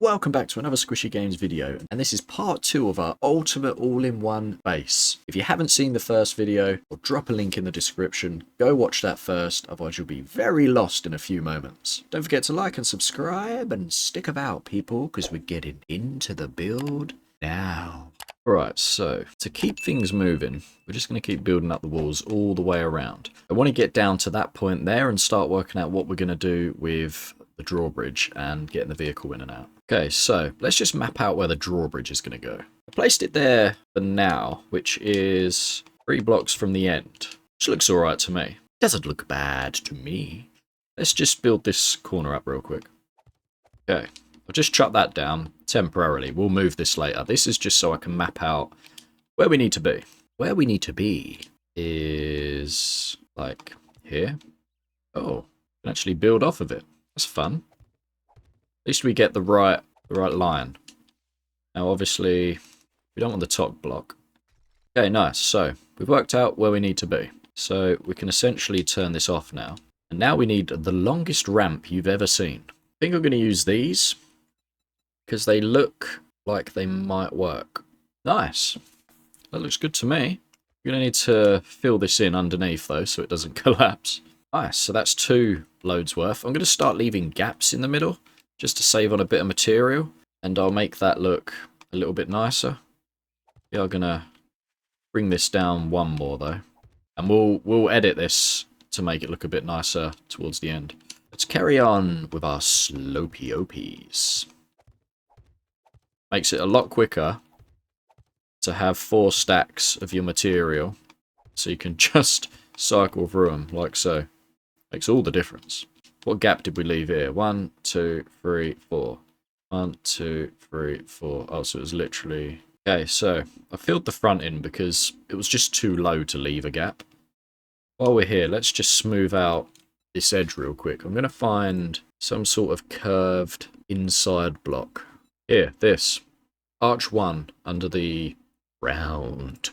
Welcome back to another Squishy Games video, and this is part 2 of our ultimate all-in-one base. If you haven't seen the first video, I'll drop a link in the description. Go watch that first, otherwise you'll be very lost in a few moments. Don't forget to like and subscribe, and stick about people, because we're getting into the build now. Alright, so to keep things moving, we're just going to keep building up the walls all the way around. I want to get down to that point there and start working out what we're going to do with the drawbridge and getting the vehicle in and out. Okay, so let's just map out where the drawbridge is going to go. I placed it there for now, which is 3 blocks from the end, which looks alright to me. Doesn't look bad to me. Let's just build this corner up real quick. Okay, I'll just chop that down temporarily. We'll move this later. This is just so I can map out where we need to be. Where we need to be is like here. Oh, I can actually build off of it. That's fun. At least we get the right line. Now, obviously, we don't want the top block. Okay, nice. So we've worked out where we need to be. So we can essentially turn this off now. And now we need the longest ramp you've ever seen. I think I'm going to use these because they look like they might work. Nice. That looks good to me. We're going to need to fill this in underneath, though, so it doesn't collapse. Nice, so that's 2 loads worth. I'm going to start leaving gaps in the middle, just to save on a bit of material, and I'll make that look a little bit nicer. We are going to bring this down 1 more, though, and we'll edit this to make it look a bit nicer towards the end. Let's carry on with our slopey opies. Makes it a lot quicker to have 4 stacks of your material, so you can just cycle through them like so. Makes all the difference. What gap did we leave here? 1, 2, 3, 4. 1, 2, 3, 4. Oh, so it was literally... Okay, so I filled the front in because it was just too low to leave a gap. While we're here, let's just smooth out this edge real quick. I'm going to find some sort of curved inside block. Here, this. Arch 1 under the round.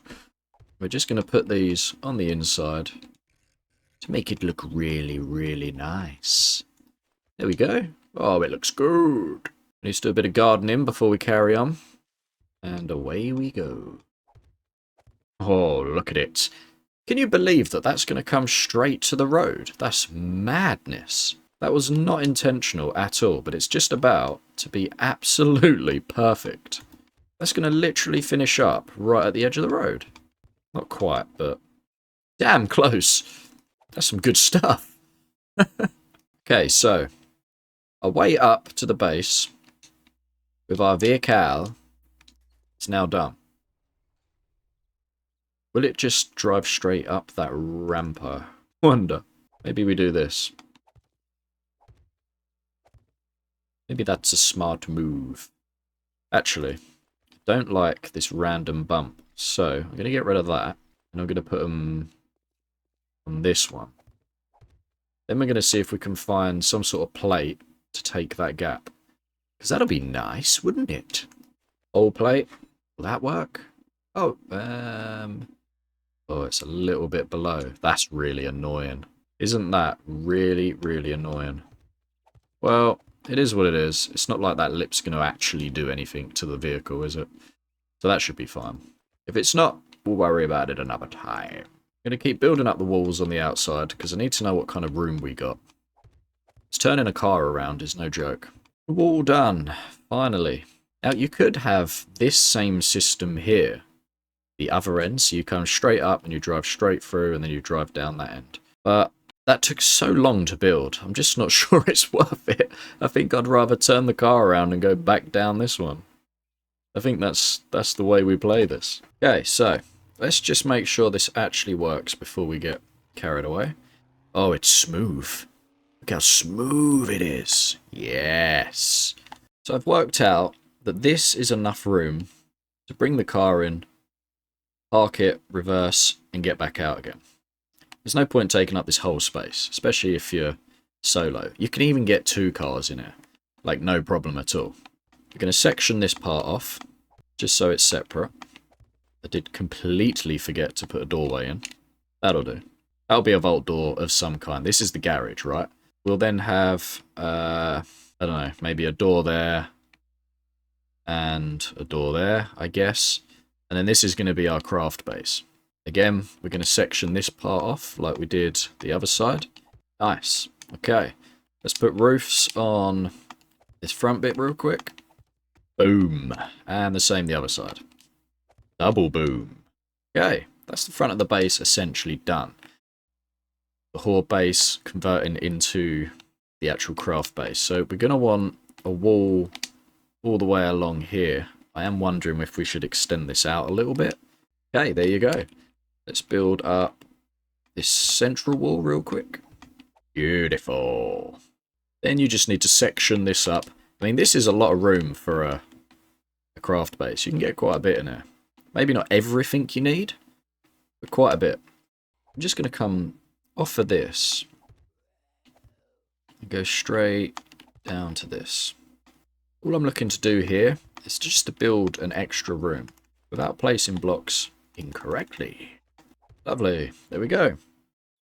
We're just going to put these on the inside to make it look really, really nice. There we go. Oh, it looks good. Needs to do a bit of gardening before we carry on. And away we go. Oh, look at it. Can you believe that that's going to come straight to the road? That's madness. That was not intentional at all, but it's just about to be absolutely perfect. That's going to literally finish up right at the edge of the road. Not quite, but damn close. That's some good stuff. Okay, so our way up to the base with our vehicle is now done. Will it just drive straight up that ramper? Wonder. Maybe we do this. Maybe that's a smart move. Actually, I don't like this random bump. So I'm going to get rid of that. And I'm going to put them on this one. Then we're going to see if we can find some sort of plate to take that gap. Because that'll be nice, wouldn't it? Old plate. Will that work? Oh, oh, it's a little bit below. That's really annoying. Isn't that really, really annoying? Well, it is what it is. It's not like that lip's going to actually do anything to the vehicle, is it? So that should be fine. If it's not, we'll worry about it another time. I'm going to keep building up the walls on the outside because I need to know what kind of room we got. Turning a car around is no joke. Wall done. Finally. Now, you could have this same system here. The other end, so you come straight up and you drive straight through and then you drive down that end. But that took so long to build. I'm just not sure it's worth it. I think I'd rather turn the car around and go back down this one. I think that's the way we play this. Okay, so let's just make sure this actually works before we get carried away. Oh, it's smooth. Look how smooth it is. Yes. So I've worked out that this is enough room to bring the car in, park it, reverse, and get back out again. There's no point taking up this whole space, especially if you're solo. You can even get 2 cars in here, like no problem at all. We're going to section this part off, just so it's separate. I did completely forget to put a doorway in. That'll do. That'll be a vault door of some kind. This is the garage, right? We'll then have, I don't know, maybe a door there, And a door there, I guess. And then this is going to be our craft base. Again, we're going to section this part off like we did the other side. Nice. Okay. Let's put roofs on this front bit real quick. Boom. And the same the other side. Double boom. Okay. That's the front of the base essentially done. The Horde base converting into the actual craft base. So we're going to want a wall all the way along here. I am wondering if we should extend this out a little bit. Okay, there you go. Let's build up this central wall real quick. Beautiful. Then you just need to section this up. I mean, this is a lot of room for a craft base. You can get quite a bit in here. Maybe not everything you need, but quite a bit. I'm just going to come off of this and go straight down to this. All I'm looking to do here is just to build an extra room without placing blocks incorrectly. Lovely. There we go.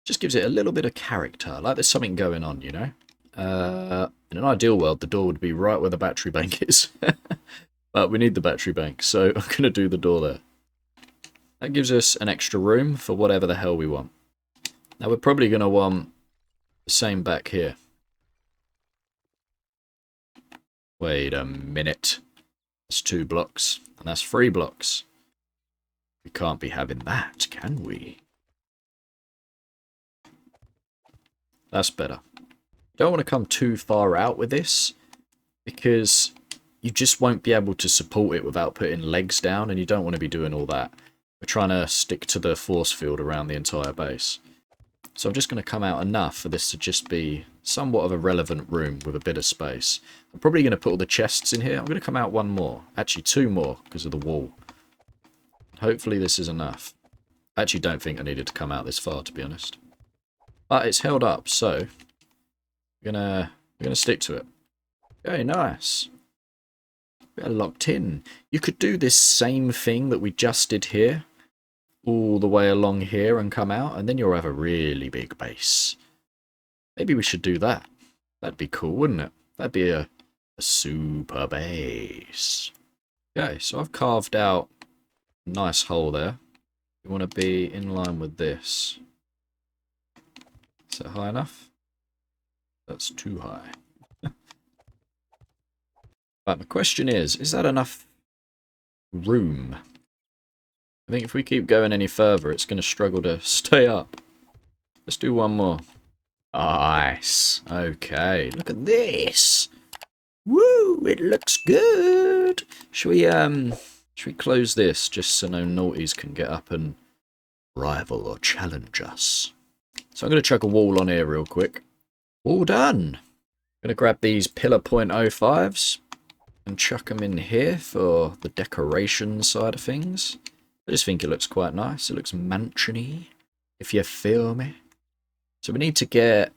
Just gives it a little bit of character, like there's something going on, you know? In an ideal world, the door would be right where the battery bank is. But we need the battery bank, so I'm going to do the door there. That gives us an extra room for whatever the hell we want. Now we're probably going to want the same back here. Wait a minute. That's 2 blocks, and that's 3 blocks. We can't be having that, can we? That's better. Don't want to come too far out with this, because you just won't be able to support it without putting legs down, and you don't want to be doing all that. We're trying to stick to the force field around the entire base. So I'm just going to come out enough for this to just be somewhat of a relevant room with a bit of space. I'm probably going to put all the chests in here. I'm going to come out 1 more. Actually 2 more because of the wall. Hopefully this is enough. I actually don't think I needed to come out this far, to be honest. But it's held up, so we're gonna stick to it. Okay, nice. We're locked in. You could do this same thing that we just did here, all the way along here and come out, and then you'll have a really big base. Maybe we should do that. That'd be cool, wouldn't it? That'd be a super base. Okay, so I've carved out a nice hole there. We want to be in line with this. Is that high enough? That's too high. But the question is that enough room? I think if we keep going any further, it's going to struggle to stay up. Let's do 1 more. Nice. Okay, look at this. Woo, it looks good. Should we close this just so no naughties can get up and rival or challenge us? So I'm going to chuck a wall on here real quick. All done. I'm going to grab these pillar .05s and chuck them in here for the decoration side of things. I just think it looks quite nice. It looks mansion-y, if you feel me. So we need to get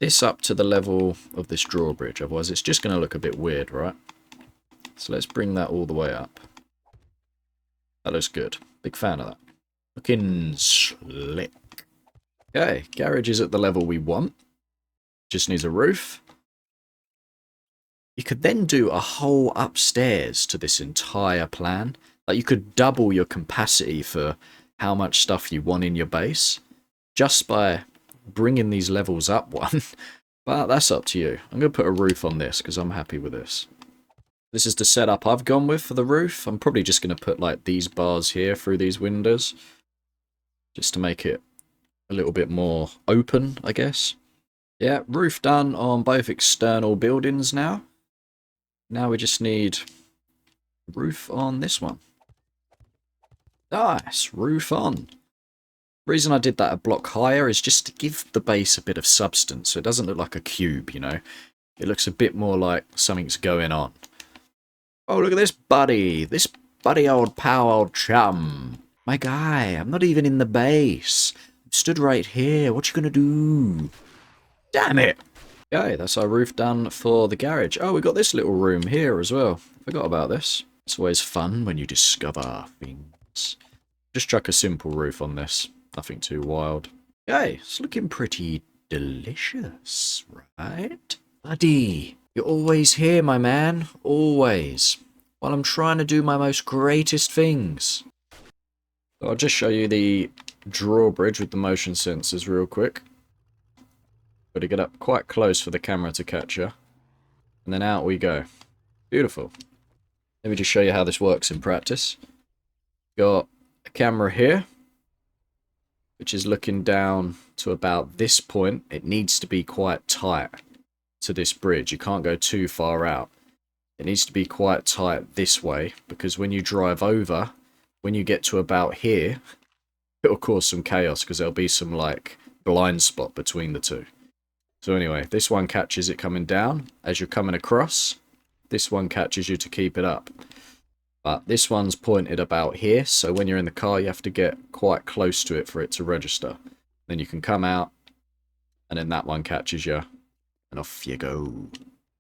this up to the level of this drawbridge, otherwise it's just going to look a bit weird, right? So let's bring that all the way up. That looks good. Big fan of that. Looking slick. Okay, garage is at the level we want. Just needs a roof. You could then do a whole upstairs to this entire plan. Like you could double your capacity for how much stuff you want in your base just by bringing these levels up 1. But that's up to you. I'm going to put a roof on this because I'm happy with this. This is the setup I've gone with for the roof. I'm probably just going to put like these bars here through these windows just to make it a little bit more open, I guess. Yeah, roof done on both external buildings now. Now we just need roof on this one. Nice, roof on. The reason I did that a block higher is just to give the base a bit of substance, so it doesn't look like a cube, you know. It looks a bit more like something's going on. Oh, look at this buddy. This buddy old pal, old chum. My guy, I'm not even in the base. I'm stood right here. What you gonna do? Damn it. Okay, that's our roof done for the garage. Oh, we got this little room here as well. Forgot about this. It's always fun when you discover things. Just chuck a simple roof on this. Nothing too wild. Okay, it's looking pretty delicious, right? Buddy, you're always here, my man. Always. while I'm trying to do my most greatest things. So I'll just show you the drawbridge with the motion sensors real quick. Got to get up quite close for the camera to catch you. And then out we go. Beautiful. Let me just show you how this works in practice. Got a camera here, which is looking down to about this point. It needs to be quite tight to this bridge. You can't go too far out. It needs to be quite tight this way, because when you drive over, when you get to about here, it'll cause some chaos, because there'll be some, like, blind spot between the two. So anyway, this one catches it coming down. As you're coming across, this one catches you to keep it up. But this one's pointed about here, so when you're in the car, you have to get quite close to it for it to register. Then you can come out, and then that one catches you, and off you go.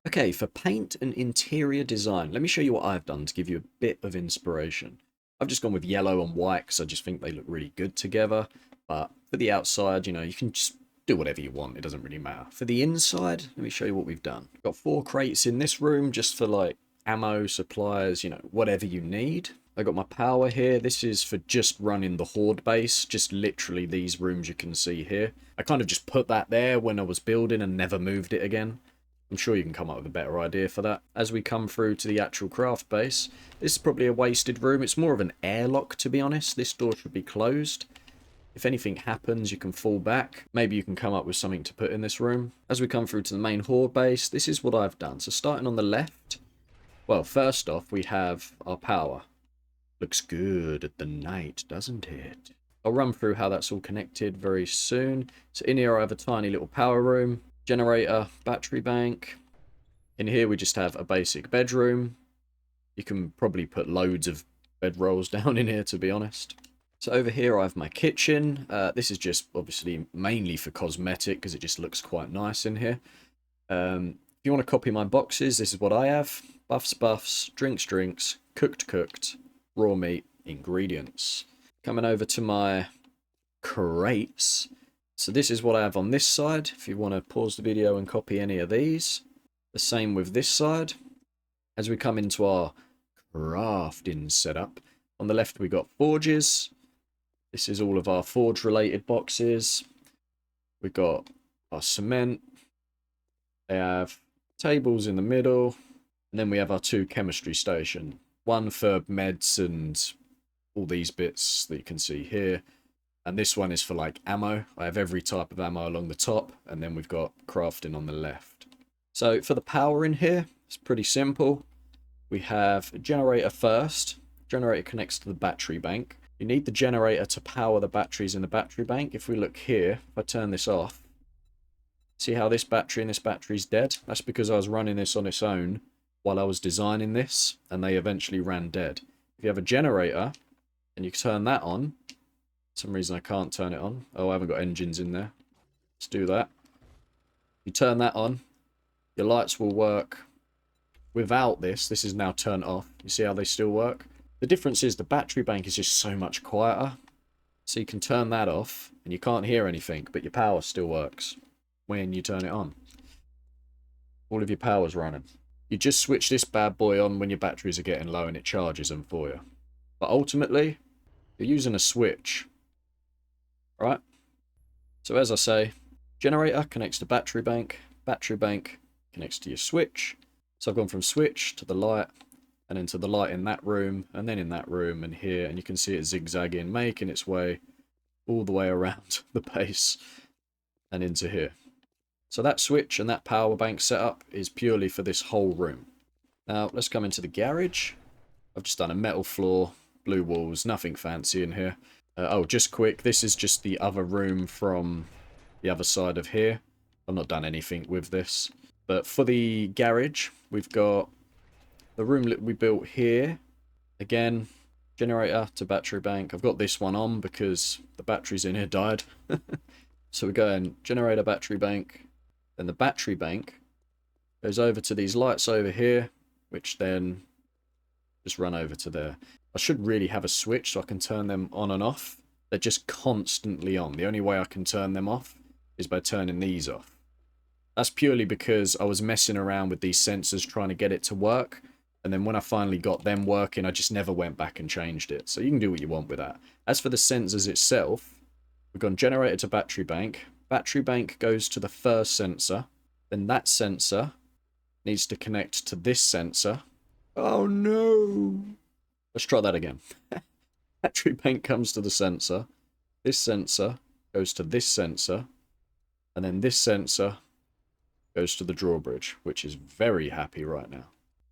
Okay, for paint and interior design, let me show you what I've done to give you a bit of inspiration. I've just gone with yellow and white because I just think they look really good together. But for the outside, you know, you can just do whatever you want. It doesn't really matter. For the inside, let me show you what we've done. Got 4 crates in this room just for like ammo, supplies, you know, whatever you need. I got my power here. This is for just running the Horde base. Just literally these rooms you can see here. I kind of just put that there when I was building and never moved it again. I'm sure you can come up with a better idea for that. As we come through to the actual craft base, this is probably a wasted room. It's more of an airlock, to be honest. This door should be closed. If anything happens, you can fall back. Maybe you can come up with something to put in this room. As we come through to the main Horde base, this is what I've done. So starting on the left, well, first off, we have our power. Looks good at the night, doesn't it? I'll run through how that's all connected very soon. So in here I have a tiny little power room. Generator, battery bank. In here we just have a basic bedroom. You can probably put loads of bedrolls down in here, to be honest. So over here I have my kitchen. This is just obviously mainly for cosmetic because it just looks quite nice in here. If you want to copy my boxes, this is what I have. Buffs, drinks, cooked, raw meat, ingredients. Coming over to my crates. So this is what I have on this side, if you want to pause the video and copy any of these. The same with this side. As we come into our crafting setup, on the left we got forges. This is all of our forge related boxes. We've got our cement. They have tables in the middle. And then we have our 2 chemistry station. One for meds and all these bits that you can see here. And this one is for like ammo. I have every type of ammo along the top. And then we've got crafting on the left. So for the power in here, it's pretty simple. We have a generator first. Generator connects to the battery bank. You need the generator to power the batteries in the battery bank. If we look here, if I turn this off, see how this battery and this battery's dead? That's because I was running this on its own while I was designing this, and they eventually ran dead. If you have a generator, and you turn that on, for some reason I can't turn it on. Oh, I haven't got engines in there. Let's do that. You turn that on, your lights will work. Without this, this is now turned off. You see how they still work? The difference is the battery bank is just so much quieter. So you can turn that off, and you can't hear anything, but your power still works when you turn it on. All of your power's running. You just switch this bad boy on when your batteries are getting low and it charges them for you. But ultimately, you're using a switch. Right? So as I say, generator connects to battery bank connects to your switch. So I've gone from switch to the light, and then to the light in that room, and then in that room, and here, and you can see it zigzagging, making its way all the way around the base and into here. So that switch and that power bank setup is purely for this whole room. Now, let's come into the garage. I've just done a metal floor, blue walls, nothing fancy in here. Oh, just quick, this is just the other room from the other side of here. I've not done anything with this. But for the garage, we've got the room that we built here. Again, generator to battery bank. I've got this one on because the batteries in here died. So we're going generator, battery bank. Then the battery bank goes over to these lights over here, which then just run over to there. I should really have a switch so I can turn them on and off. They're just constantly on. The only way I can turn them off is by turning these off. That's purely because I was messing around with these sensors trying to get it to work, And then when I finally got them working, I just never went back and changed it. So you can do what you want with that. As for the sensors itself, we've gone generator to battery bank. Battery bank goes to the first sensor. Then that sensor needs to connect to this sensor. Oh no! Let's try that again. Battery bank comes to the sensor. This sensor goes to this sensor. And then this sensor goes to the drawbridge, which is very happy right now.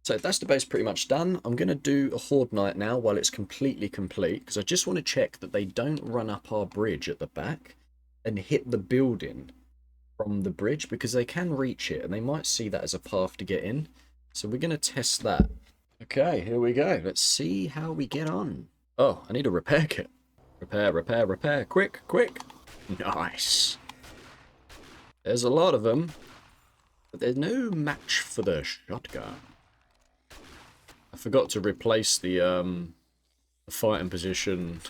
So that's the base pretty much done. I'm going to do a Horde Night now while it's completely complete, because I just want to check that they don't run up our bridge at the back and hit the building from the bridge, because they can reach it and they might see that as a path to get in. So we're going to test that. Okay, here we go. Let's see how we get on. Oh, I need a repair kit. Repair, repair, repair. Quick, quick. Nice. There's a lot of them, but there's no match for the shotgun. I forgot to replace the fighting position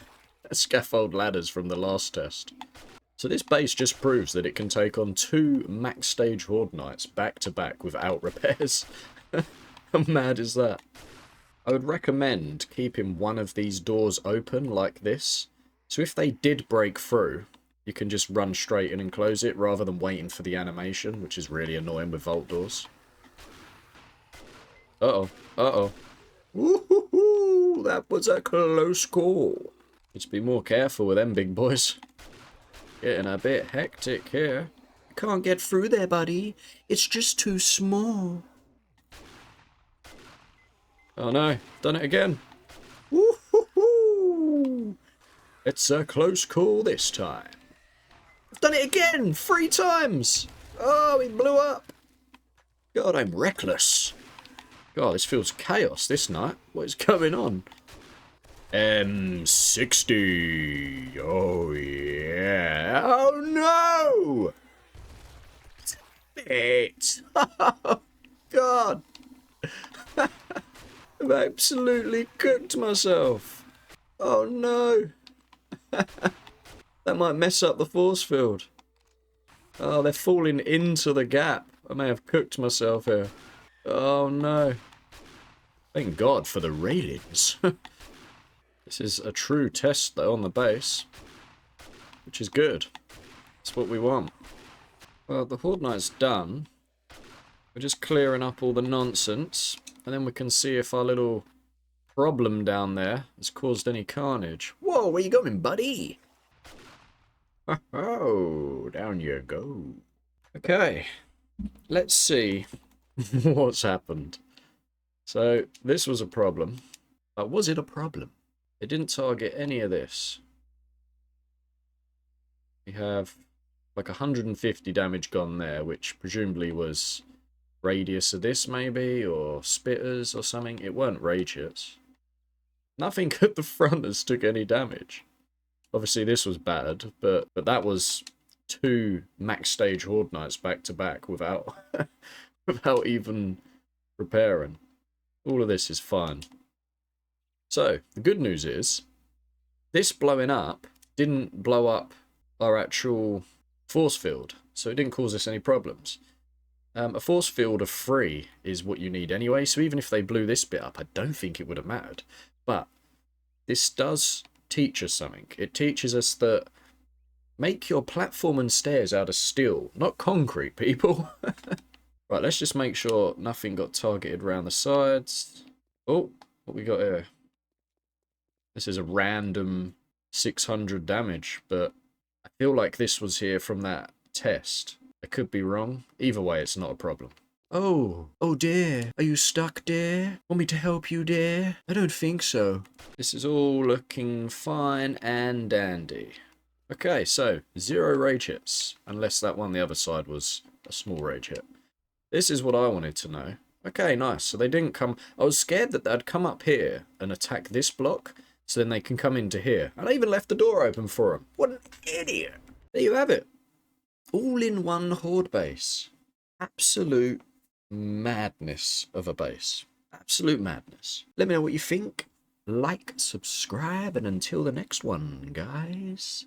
scaffold ladders from the last test. So this base just proves that it can take on 2 max stage Horde Nights back to back without repairs. How mad is that? I would recommend keeping one of these doors open like this. So if they did break through, you can just run straight in and close it rather than waiting for the animation, which is really annoying with vault doors. Uh-oh. Uh-oh. Woohoo! That was a close call. Need to be more careful with them big boys. Getting a bit hectic here. Can't get through there, buddy. It's just too small. Oh no, done it again. Woohoo! It's a close call this time. I've done it again! 3 times! Oh, he blew up! God, I'm reckless. God, this feels chaos this night. What is going on? M60. Oh, yeah. Oh, no! It. Oh, God. I've absolutely cooked myself. Oh, no. That might mess up the force field. Oh, they're falling into the gap. I may have cooked myself here. Oh, no. Thank God for the railings. This is a true test, though, on the base. Which is good. That's what we want. Well, the Horde Night's done. We're just clearing up all the nonsense. And then we can see if our little problem down there has caused any carnage. Whoa, where you going, buddy? Oh, down you go. Okay. Let's see what's happened. So, this was a problem. But was it a problem? It didn't target any of this. We have like 150 damage gone there, which presumably was radius of this maybe, or spitters or something. It weren't radius. Nothing at the front has took any damage. Obviously this was bad, but that was 2 max stage Horde Nights back to back without without even repairing. All of this is fine. So, the good news is, this blowing up didn't blow up our actual force field, so it didn't cause us any problems. A force field of 3 is what you need anyway, so even if they blew this bit up, I don't think it would have mattered. But this does teach us something. It teaches us that make your platform and stairs out of steel, not concrete, people. Right, let's just make sure nothing got targeted around the sides. Oh, what we got here? This is a random 600 damage, but I feel like this was here from that test. I could be wrong. Either way, it's not a problem. Oh dear. Are you stuck, dear? Want me to help you, dear? I don't think so. This is all looking fine and dandy. Okay, so 0 rage hits, unless that one the other side was a small rage hit. This is what I wanted to know. Okay, nice. So they didn't come... I was scared that they'd come up here and attack this block, so then they can come into here. And I even left the door open for them. What an idiot. There you have it. All in one Horde base. Absolute madness of a base. Absolute madness. Let me know what you think. Like, subscribe, and until the next one, guys.